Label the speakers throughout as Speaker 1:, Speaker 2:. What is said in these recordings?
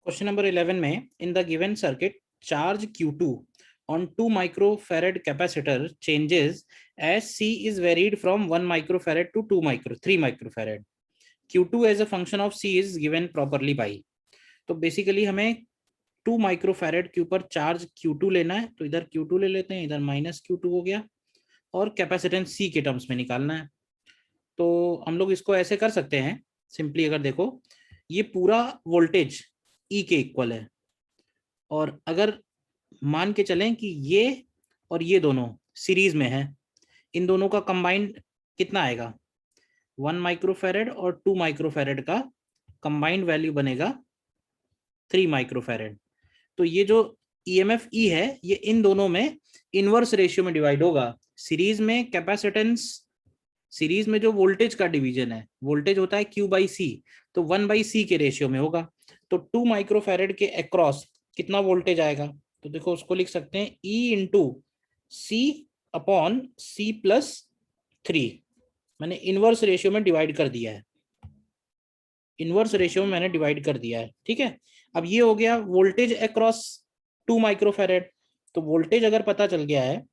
Speaker 1: Question number 11 में in the given circuit charge Q2 on 2 microfarad capacitor changes as C is varied from 1 microfarad to 3 microfarad. Q2 as a function of C is given properly by. तो basically हमें 2 microfarad के ऊपर charge Q2 लेना है, तो इधर Q2 ले लेते हैं, इधर माइनस Q2 हो गया, और कैपेसिटेंस C के टर्म्स में निकालना है। तो हम लोग इसको ऐसे कर सकते हैं सिंपली, अगर देखो ये पूरा वोल्टेज E के इक्वल है, और अगर मान के चलें कि ये और ये दोनों सीरीज में है, इन दोनों का कंबाइंड कितना आएगा, 1 माइक्रोफैरेड और 2 माइक्रोफैरेड का कंबाइंड वैल्यू बनेगा 3 माइक्रोफैरेड। तो ये जो EMF E है ये इन दोनों में इनवर्स रेशियो में डिवाइड होगा। सीरीज में कैपेसिटेंस, सीरीज में जो वोल्टेज का डिवीजन है, वोल्टेज होता है Q/C, तो 1/C के रेशियो में होगा। तो 2 माइक्रोफैरेड के अक्रॉस कितना वोल्टेज आएगा, तो देखो उसको लिख सकते हैं E इंटू C/C+3। मैंने इनवर्स रेशियो में डिवाइड कर दिया है, इनवर्स रेशियो में मैंने डिवाइड कर दिया है, ठीक है। अब ये हो गया वोल्टेज अक्रॉस 2 माइक्रोफैरेड। तो वोल्टेज अगर पता चल गया है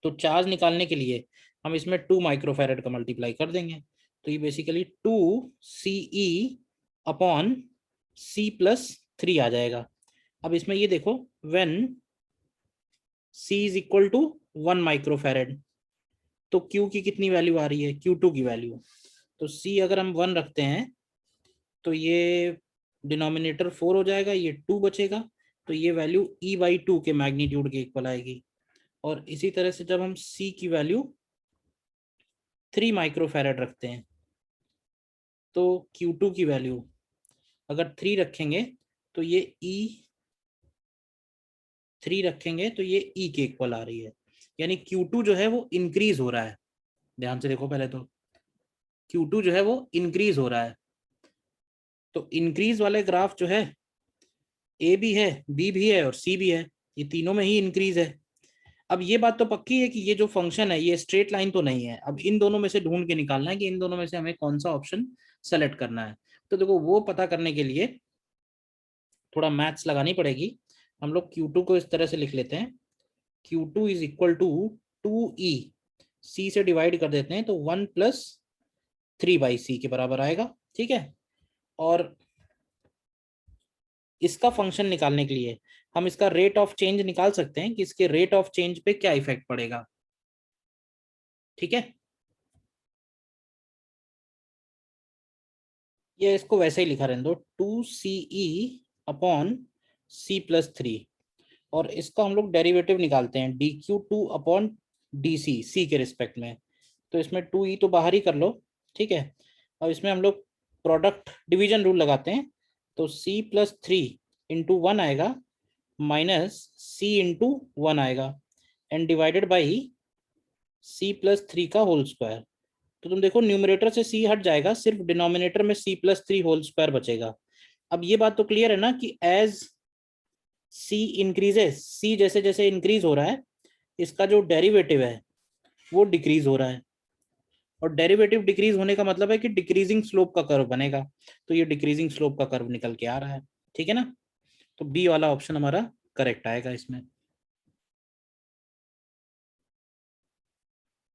Speaker 1: तो चार्ज निकालने के लिए हम इसमें 2 माइक्रोफैरेड का मल्टीप्लाई कर देंगे, तो ये बेसिकली 2CE/C+3 आ जाएगा। अब इसमें ये देखो when C is equal to 1 microfarad, तो Q की कितनी वैल्यू आ रही है, Q2 की वैल्यू। तो C अगर हम 1 रखते हैं तो ये डिनोमिनेटर 4 हो जाएगा, ये 2 बचेगा, तो ये वैल्यू E/2 के मैग्नीट्यूड के इक्वल आएगी। और इसी तरह से जब हम C की वैल्यू 3 माइक्रोफैरेड रखते हैं तो Q2 की वैल्यू अगर 3 रखेंगे तो ये E3 रखेंगे तो ये E के इक्वल आ रही है, यानी Q2 जो है वो इंक्रीज हो रहा है। ध्यान से देखो, पहले तो Q2 जो है वो इंक्रीज हो रहा है। तो इंक्रीज वाले ग्राफ जो है A भी है, B भी है और C भी है, ये तीनों में ही इंक्रीज है। अब ये बात तो पक्की है कि ये जो फंक्शन है ये स्ट्रेट लाइन तो नहीं है। अब इन दोनों में से ढूंढ के निकालना है कि इन दोनों में से हमें कौन सा ऑप्शन सेलेक्ट करना है। तो देखो वो पता करने के लिए थोड़ा मैथ्स लगानी पड़ेगी। हम लोग Q2 को इस तरह से लिख लेते हैं, Q2 is equal to 2E, C से डिवाइड कर देते हैं तो 1+3/C के बराबर आएगा, ठीक है। और इसका फंक्शन निकालने के लिए हम इसका रेट ऑफ चेंज निकाल सकते हैं कि इसके रेट ऑफ चेंज पे क्या इफेक्ट पड़ेगा, ठीक है। ये इसको वैसे ही लिखा रहने दो, 2CE/C+3, और इसका हम लोग डेरिवेटिव निकालते हैं dQ2/DC, C के रिस्पेक्ट में। तो इसमें 2E तो बाहर ही कर लो, ठीक है। और इसमें हम लोग प्रोडक्ट डिवीजन रूल लगाते हैं, तो C+3 इंटू 1 आएगा माइनस C इंटू 1 आएगा एंड डिवाइडेड बाई C+3 का होल स्क्वायर। तो तुम देखो न्यूमरेटर से C हट जाएगा, सिर्फ डिनोमिनेटर में C+3 होल स्क्वायर बचेगा। अब ये बात तो क्लियर है ना कि एज C इंक्रीजेस, C जैसे जैसे इंक्रीज हो रहा है इसका जो डेरिवेटिव है वो डिक्रीज हो रहा है, और डेरिवेटिव डिक्रीज होने का मतलब है कि डिक्रीजिंग स्लोप का कर्व बनेगा। तो ये डिक्रीजिंग स्लोप का कर्व निकल के आ रहा है, ठीक है ना। तो बी वाला ऑप्शन हमारा करेक्ट आएगा इसमें।